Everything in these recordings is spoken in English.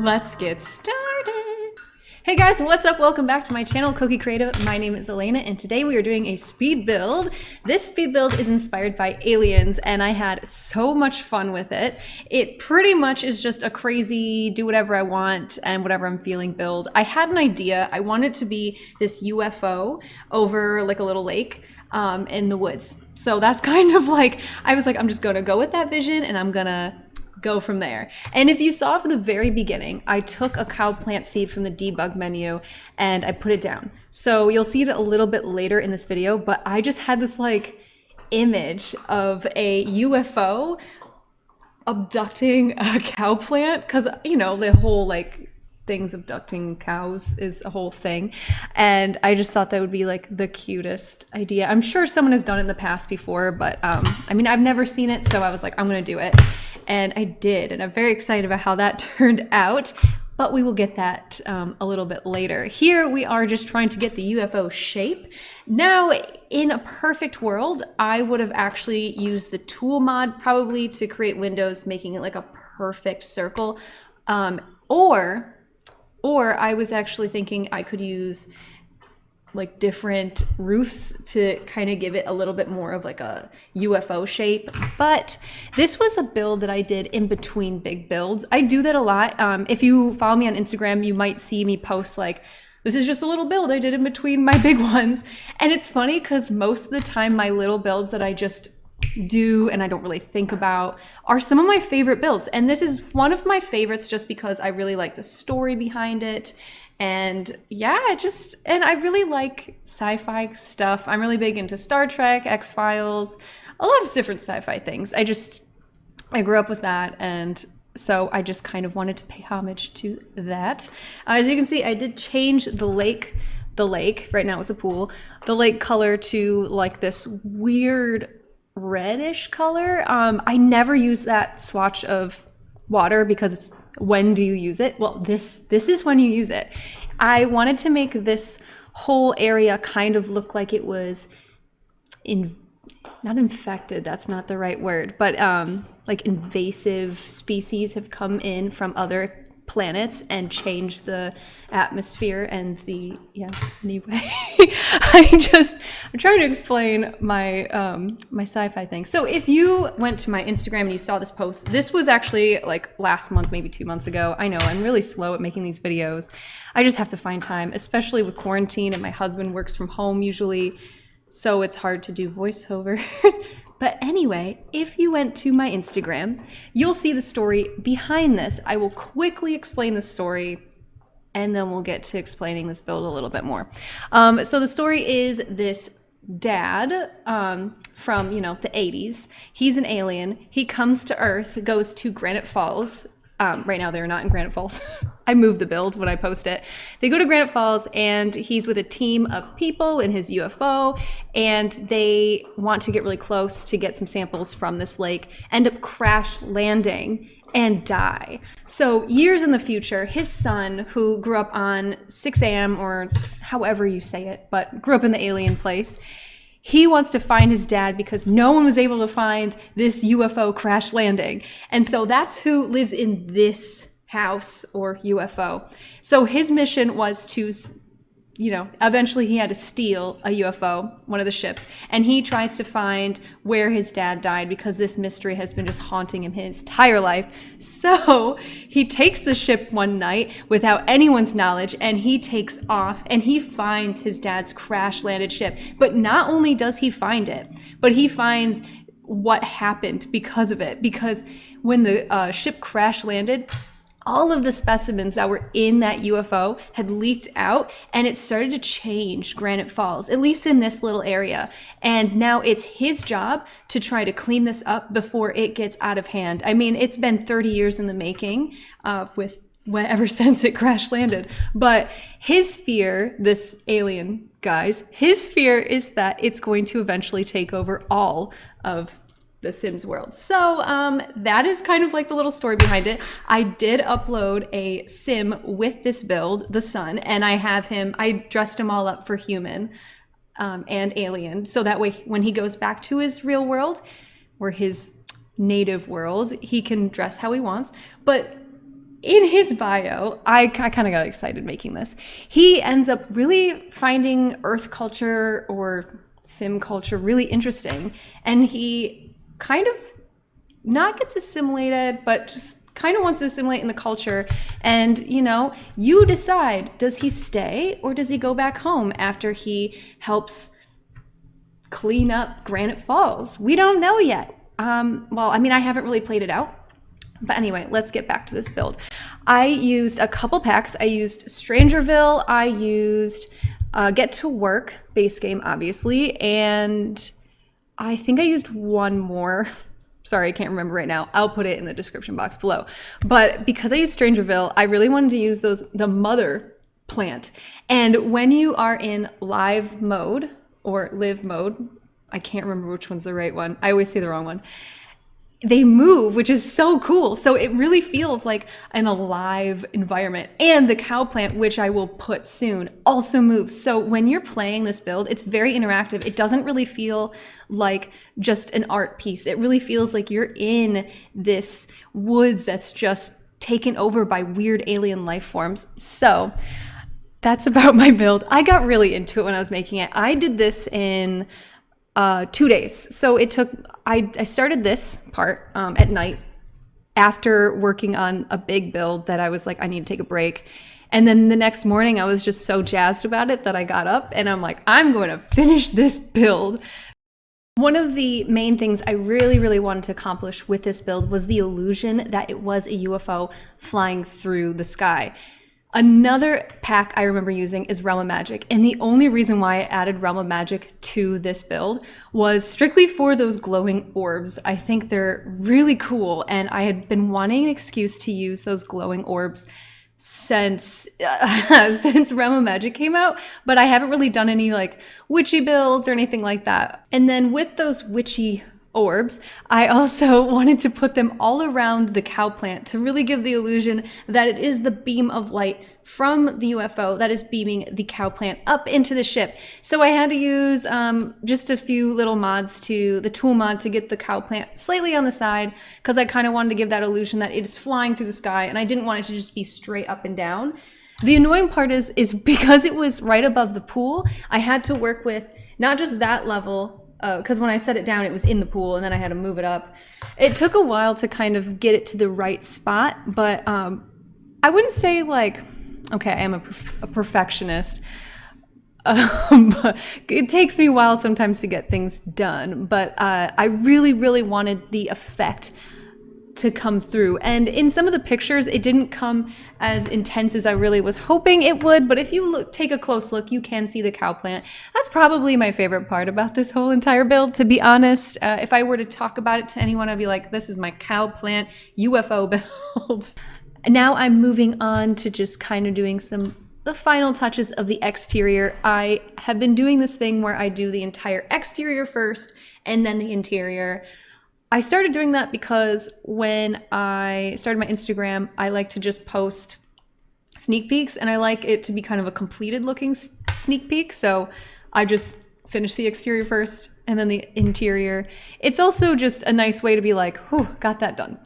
Let's get started. Hey guys, what's up? Welcome back to my channel, CokiCreative. My name is Elena, and today we are doing a speed build. This speed build is inspired by aliens, and I had so much fun with it. It pretty much is just a crazy do whatever I want and whatever I'm feeling build. I had an idea. I wanted it to be this UFO over like a little lake in the woods. So that's kind of like, I was like, I'm just gonna go with that vision and I'm gonna go from there. And if you saw from the very beginning, I took a cow plant seed from the debug menu and I put it down. So you'll see it a little bit later in this video, but I just had this like image of a UFO abducting a cow plant, because you know the whole like things abducting cows is a whole thing, and I just thought that would be like the cutest idea. I'm sure someone has done it in the past before, but I mean, I've never seen it, so I was like, I'm gonna do it. And I did, and I'm very excited about how that turned out, but we will get that a little bit later. Here we are just trying to get the UFO shape. Now, in a perfect world, I would have actually used the tool mod probably to create windows, making it like a perfect circle. Or I was actually thinking I could use like different roofs to kind of give it a little bit more of like a UFO shape. But this was a build that I did in between big builds. I do that a lot. If you follow me on Instagram, you might see me post like, this is just a little build I did in between my big ones. And it's funny because most of the time my little builds that I just do and I don't really think about are some of my favorite builds. And this is one of my favorites just because I really like the story behind it. And yeah, and I really like sci-fi stuff. I'm really big into Star Trek, X-Files, a lot of different sci-fi things. I grew up with that, and so I just kind of wanted to pay homage to that. As you can see, I did change the lake, right now it's a pool, the lake color to like this weird reddish color. I never use that swatch of water because it's, when do you use it? Well, this is when you use it. I wanted to make this whole area kind of look like it was not infected, that's not the right word, but like invasive species have come in from other planets and changed the atmosphere and the, yeah, anyway. I'm trying to explain my my sci-fi thing. So if you went to my Instagram and you saw this post, this was actually like last month, maybe 2 months ago. I know I'm really slow at making these videos. I just have to find time, especially with quarantine, and my husband works from home usually, so it's hard to do voiceovers. But anyway, if you went to my Instagram, you'll see the story behind this. I will quickly explain the story, and then we'll get to explaining this build a little bit more. So the story is this dad from, you know, the 80s. He's an alien. He comes to Earth, goes to Granite Falls. Right now they're not in Granite Falls. I moved the build when I post it. They go to Granite Falls and he's with a team of people in his UFO, and they want to get really close to get some samples from this lake, end up crash landing and die. So years in the future, his son, who grew up on Sixam, or however you say it, but grew up in the alien place, he wants to find his dad because no one was able to find this UFO crash landing. And so that's who lives in this house or UFO. So his mission was to, you know, eventually he had to steal a UFO, one of the ships, and he tries to find where his dad died because this mystery has been just haunting him his entire life. So he takes the ship one night without anyone's knowledge, and he takes off and he finds his dad's crash landed ship. But not only does he find it, but he finds what happened because of it. Because when the ship crash landed, all of the specimens that were in that UFO had leaked out, and it started to change Granite Falls, at least in this little area. And now it's his job to try to clean this up before it gets out of hand. I mean, it's been 30 years in the making ever since it crash landed. But his fear, this alien guy's, his fear is that it's going to eventually take over all of the Sims world. So that is kind of like the little story behind it. I did upload a Sim with this build, the son, and I dressed him all up for human and alien. So that way when he goes back to his real world or his native world, he can dress how he wants. But in his bio, I kind of got excited making this. He ends up really finding Earth culture or sim culture really interesting. And he kind of not gets assimilated, but just kind of wants to assimilate in the culture. And, you know, you decide, does he stay or does he go back home after he helps clean up Granite Falls? We don't know yet. Well, I mean, I haven't really played it out. But anyway, let's get back to this build. I used a couple packs. I used Strangerville. I used Get to Work base game, obviously. And I think I used one more. Sorry, I can't remember right now. I'll put it in the description box below. But because I used Strangerville, I really wanted to use the mother plant. And when you are in live mode or live mode, I can't remember which one's the right one. I always say the wrong one. They move, which is so cool. So it really feels like an alive environment. And the cow plant, which I will put soon, also moves. So when you're playing this build, it's very interactive. It doesn't really feel like just an art piece. It really feels like you're in this woods that's just taken over by weird alien life forms. So that's about my build. I got really into it when I was making it. I did this in 2 days. So it took, I started this part at night after working on a big build that I was like, I need to take a break. And then the next morning I was just so jazzed about it that I got up and I'm like, I'm going to finish this build. One of the main things I really wanted to accomplish with this build was the illusion that it was a UFO flying through the sky. Another pack I remember using is Realm of Magic, and the only reason why I added Realm of Magic to this build was strictly for those glowing orbs. I think they're really cool, and I had been wanting an excuse to use those glowing orbs since Realm of Magic came out, but I haven't really done any like witchy builds or anything like that. And then with those witchy orbs, I also wanted to put them all around the cow plant to really give the illusion that it is the beam of light from the UFO that is beaming the cow plant up into the ship. So I had to use just a few little mods to the tool mod to get the cow plant slightly on the side, because I kind of wanted to give that illusion that it's flying through the sky, and I didn't want it to just be straight up and down. The annoying part is because it was right above the pool, I had to work with not just that level, because when I set it down, it was in the pool, and then I had to move it up. It took a while to kind of get it to the right spot, but I wouldn't say like, okay, I am a perfectionist. But it takes me a while sometimes to get things done, but I really wanted the effect to come through. And in some of the pictures, it didn't come as intense as I really was hoping it would, but if you take a close look, you can see the cow plant. That's probably my favorite part about this whole entire build, to be honest. If I were to talk about it to anyone, I'd be like, this is my cow plant UFO build. Now I'm moving on to just kind of doing the final touches of the exterior. I have been doing this thing where I do the entire exterior first and then the interior. I started doing that because when I started my Instagram, I like to just post sneak peeks, and I like it to be kind of a completed looking sneak peek. So I just finish the exterior first and then the interior. It's also just a nice way to be like, whew, got that done.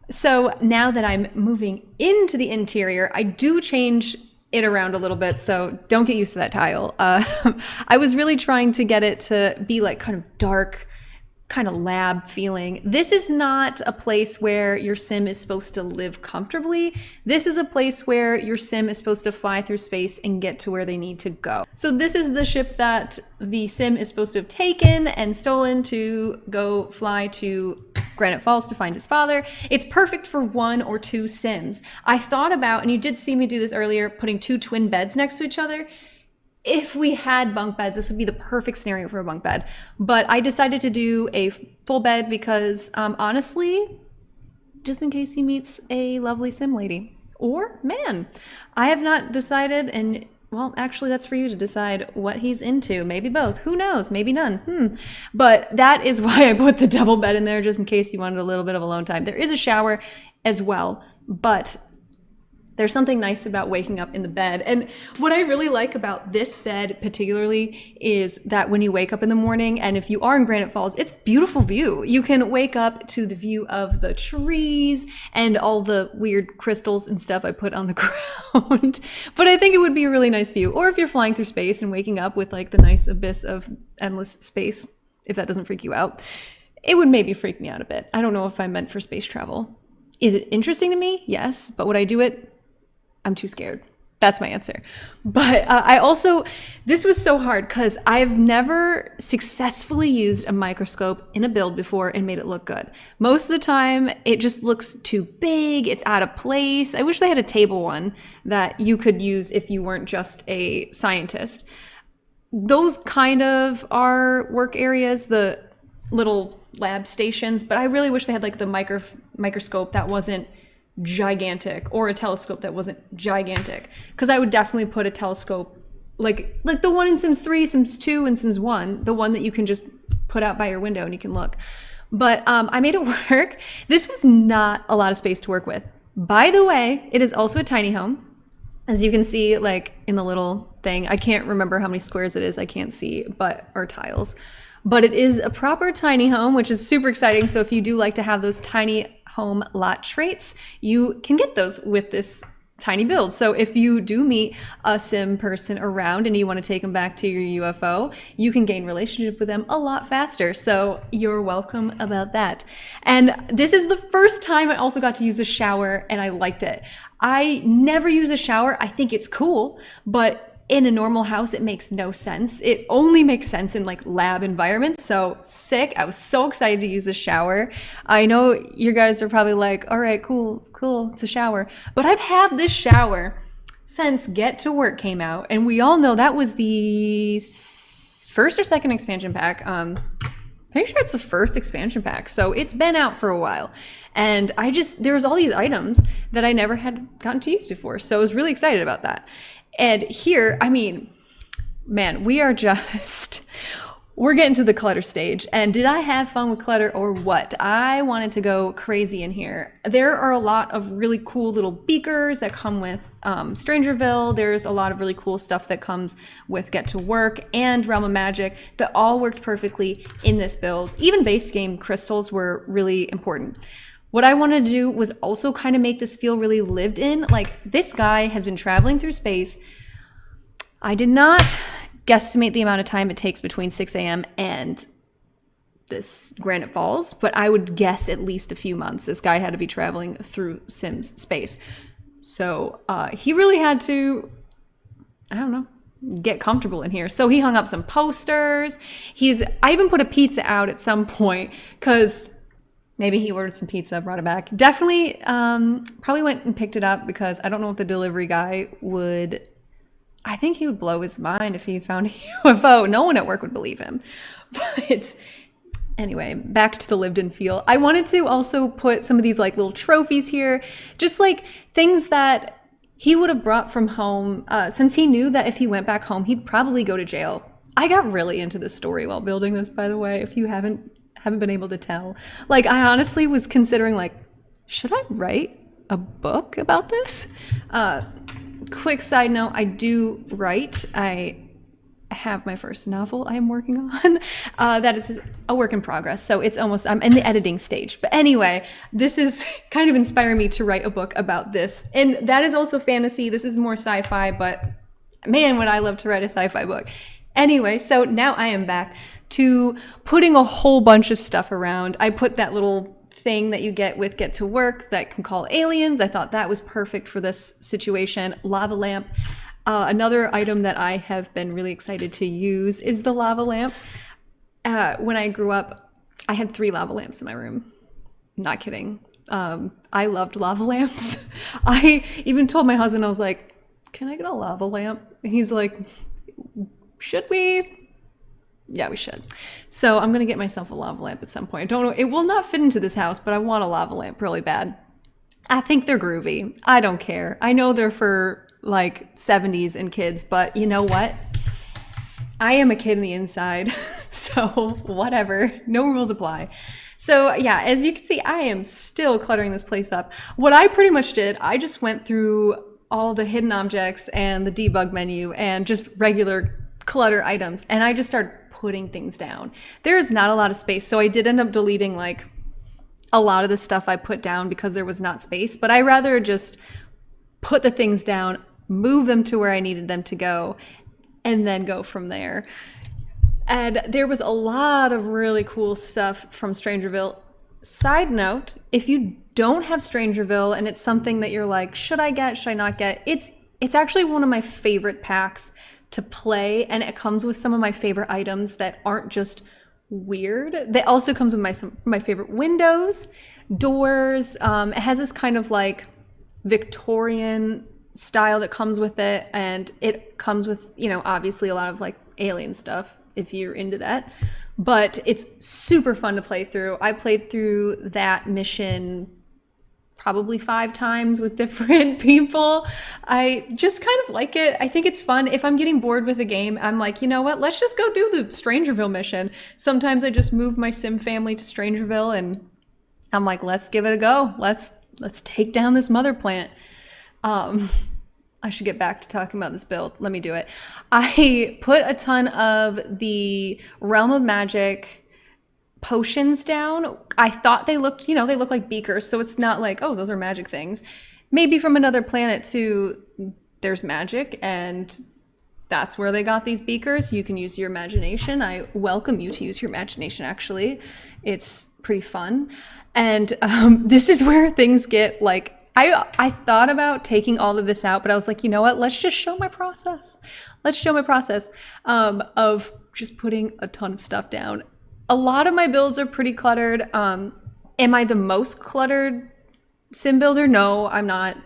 So now that I'm moving into the interior, I do change it around a little bit, so don't get used to that tile. I was really trying to get it to be like kind of dark, kind of lab feeling. This is not a place where your sim is supposed to live comfortably. This is a place where your sim is supposed to fly through space and get to where they need to go. So this is the ship that the sim is supposed to have taken and stolen to go fly to Granite Falls to find his father. It's perfect for 1 or 2 sims. I thought about, and you did see me do this earlier, putting 2 twin beds next to each other. If we had bunk beds, this would be the perfect scenario for a bunk bed. But I decided to do a full bed because, honestly, just in case he meets a lovely sim lady or man. I have not decided, and well, actually that's for you to decide what he's into. Maybe both. Who knows? Maybe none. But that is why I put the double bed in there, just in case you wanted a little bit of alone time. There is a shower as well, but There's something nice about waking up in the bed. And what I really like about this bed particularly is that when you wake up in the morning, and if you are in Granite Falls, it's a beautiful view. You can wake up to the view of the trees and all the weird crystals and stuff I put on the ground. But I think it would be a really nice view. Or if you're flying through space and waking up with like the nice abyss of endless space, if that doesn't freak you out, it would maybe freak me out a bit. I don't know if I'm meant for space travel. Is it interesting to me? Yes. But would I do it? I'm too scared. That's my answer. But this was so hard because I've never successfully used a microscope in a build before and made it look good. Most of the time, it just looks too big. It's out of place. I wish they had a table one that you could use if you weren't just a scientist. Those kind of are work areas, the little lab stations, but I really wish they had like the microscope that wasn't gigantic, or a telescope that wasn't gigantic, because I would definitely put a telescope like the one in Sims 3, Sims 2, and Sims 1, the one that you can just put out by your window and you can look. But I made it work. This was not a lot of space to work with. By the way, it is also a tiny home. As you can see, like in the little thing, I can't remember how many squares it is, I can't see, or tiles. But it is a proper tiny home, which is super exciting. So if you do like to have those tiny home lot traits, you can get those with this tiny build. So if you do meet a sim person around and you want to take them back to your UFO, you can gain relationship with them a lot faster. So you're welcome about that. And this is the first time I also got to use a shower, and I liked it. I never use a shower. I think it's cool, but in a normal house, it makes no sense. It only makes sense in like lab environments. So sick. I was so excited to use a shower. I know you guys are probably like, all right, cool, it's a shower. But I've had this shower since Get to Work came out. And we all know that was the first or second expansion pack. Pretty sure it's the first expansion pack. So it's been out for a while. And there was all these items that I never had gotten to use before. So I was really excited about that. And here, I mean, man, we're getting to the clutter stage. And did I have fun with clutter or what? I wanted to go crazy in here. There are a lot of really cool little beakers that come with Strangerville. There's a lot of really cool stuff that comes with Get to Work and Realm of Magic that all worked perfectly in this build. Even base game crystals were really important. What I wanted to do was also kind of make this feel really lived in. Like, this guy has been traveling through space. I did not guesstimate the amount of time it takes between 6 a.m. and this Granite Falls, but I would guess at least a few months. This guy had to be traveling through Sims space. So he really had to, I don't know, get comfortable in here. So he hung up some posters. I even put a pizza out at some point because maybe he ordered some pizza, brought it back. Definitely, probably went and picked it up because I don't know if the delivery guy would, I think he would blow his mind if he found a UFO. No one at work would believe him. But anyway, back to the lived in feel. I wanted to also put some of these like little trophies here, just like things that he would have brought from home, since he knew that if he went back home, he'd probably go to jail. I got really into this story while building this, by the way, if you haven't been able to tell. Like, I honestly was considering, like, should I write a book about this? Quick side note, I do write. I have my first novel I am working on. That is a work in progress, so I'm in the editing stage. But anyway, this is kind of inspiring me to write a book about this. And that is also fantasy. This is more sci-fi, but man, would I love to write a sci-fi book. Anyway, so now I am back to putting a whole bunch of stuff around. I put that little thing that you get with Get to Work that can call aliens. I thought that was perfect for this situation. Lava lamp. Another item that I have been really excited to use is the lava lamp. When I grew up, I had 3 lava lamps in my room. Not kidding. I loved lava lamps. I even told my husband, I was like, can I get a lava lamp? And he's like, should we? Yeah, we should. So I'm gonna get myself a lava lamp at some point. I don't know, it will not fit into this house, but I want a lava lamp really bad. I think they're groovy. I don't care. I know they're for like 70s and kids, but you know what? I am a kid in the inside. So whatever, no rules apply. So yeah, as you can see, I am still cluttering this place up. What I pretty much did, I just went through all the hidden objects and the debug menu and just regular clutter items, and I just started putting things down. There's not a lot of space, so I did end up deleting like a lot of the stuff I put down because there was not space, but I rather just put the things down, move them to where I needed them to go, and then go from there. And there was a lot of really cool stuff from Strangerville. Side note, if you don't have Strangerville and it's something that you're like, should I get, should I not get? It's actually one of my favorite packs to play, and it comes with some of my favorite items that aren't just weird. It also comes with some of my favorite windows, doors. It has this kind of like Victorian style that comes with it, and it comes with, you know, obviously a lot of like alien stuff if you're into that, but it's super fun to play through. I played through that mission probably 5 times with different people. I just kind of like it. I think it's fun. If I'm getting bored with a game, I'm like, you know what, let's just go do the Strangerville mission. Sometimes I just move my sim family to Strangerville and I'm like, let's give it a go. Let's take down this mother plant. I should get back to talking about this build. Let me do it. I put a ton of the Realm of Magic potions down. I thought they looked, you know, they look like beakers, so it's not like, oh, those are magic things. Maybe from another planet too, there's magic, and that's where they got these beakers. You can use your imagination. I welcome you to use your imagination, actually. It's pretty fun. And this is where things get like, I thought about taking all of this out, but I was like, you know what? Let's just show my process. Let's show my process of just putting a ton of stuff down. A lot of my builds are pretty cluttered. Am I the most cluttered sim builder? No, I'm not.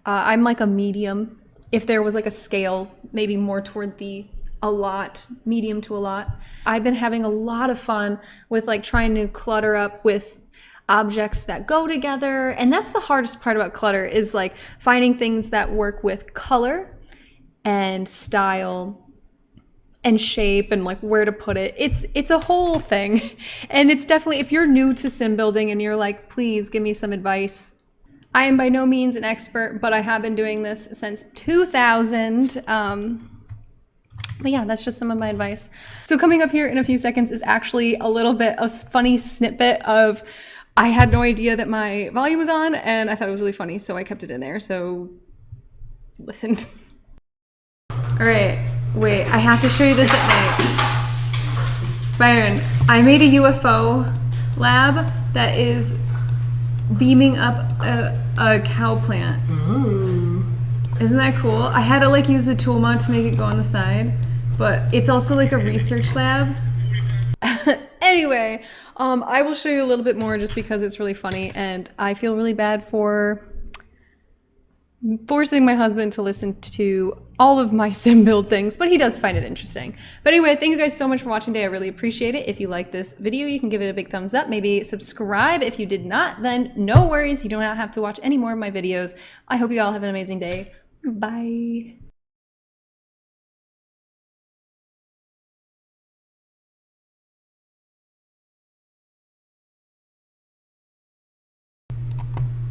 I'm like a medium. If there was like a scale, maybe more toward the a lot, medium to a lot. I've been having a lot of fun with like trying to clutter up with objects that go together, and that's the hardest part about clutter, is like finding things that work with color and style and shape and like where to put it. It's a whole thing, and it's definitely, if you're new to sim building and you're like, please give me some advice. I am by no means an expert, but I have been doing this since 2000. But yeah, that's just some of my advice. So coming up here in a few seconds is actually a little bit of funny snippet of, I had no idea that my volume was on, and I thought it was really funny, so I kept it in there. So listen. All right, wait, I have to show you this at night. Byron, I made a UFO lab that is beaming up a cow plant. Ooh. Isn't that cool? I had to like use a tool mod to make it go on the side, but it's also like a research lab. Anyway, I will show you a little bit more just because it's really funny, and I feel really bad for forcing my husband to listen to all of my sim build things, but he does find it interesting. But anyway, thank you guys so much for watching today. I really appreciate it. If you like this video, you can give it a big thumbs up. Maybe subscribe. If you did not, then no worries. You do not have to watch any more of my videos. I hope you all have an amazing day. Bye.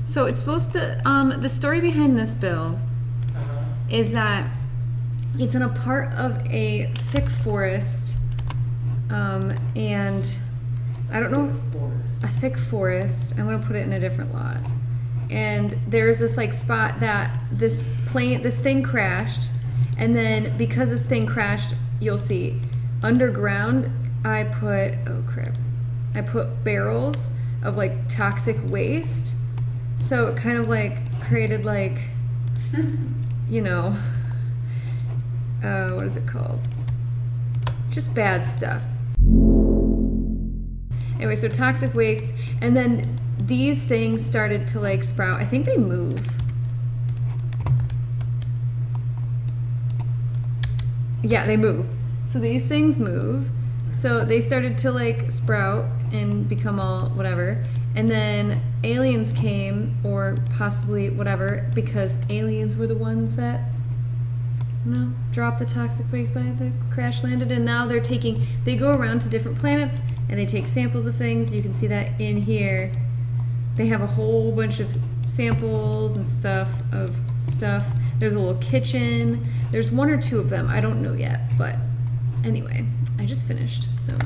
So it's supposed to, the story behind this build is that it's in a part of a thick forest, and I don't know, a thick forest. I'm gonna put it in a different lot. And there's this like spot that this thing crashed, and then because this thing crashed, you'll see underground, I put barrels of like toxic waste. So it kind of like created like, you know, what is it called? Just bad stuff. Anyway, so toxic waste, and then these things started to like sprout. I think they move. Yeah, they move. So these things move. So they started to like sprout and become all whatever. And then aliens came, or possibly whatever, because aliens were the ones that No, drop the toxic waste by the crash landed, and now they go around to different planets and they take samples of things. You can see that in here. They have a whole bunch of samples and stuff. There's a little kitchen. There's one or two of them. I don't know yet, but anyway, I just finished, so.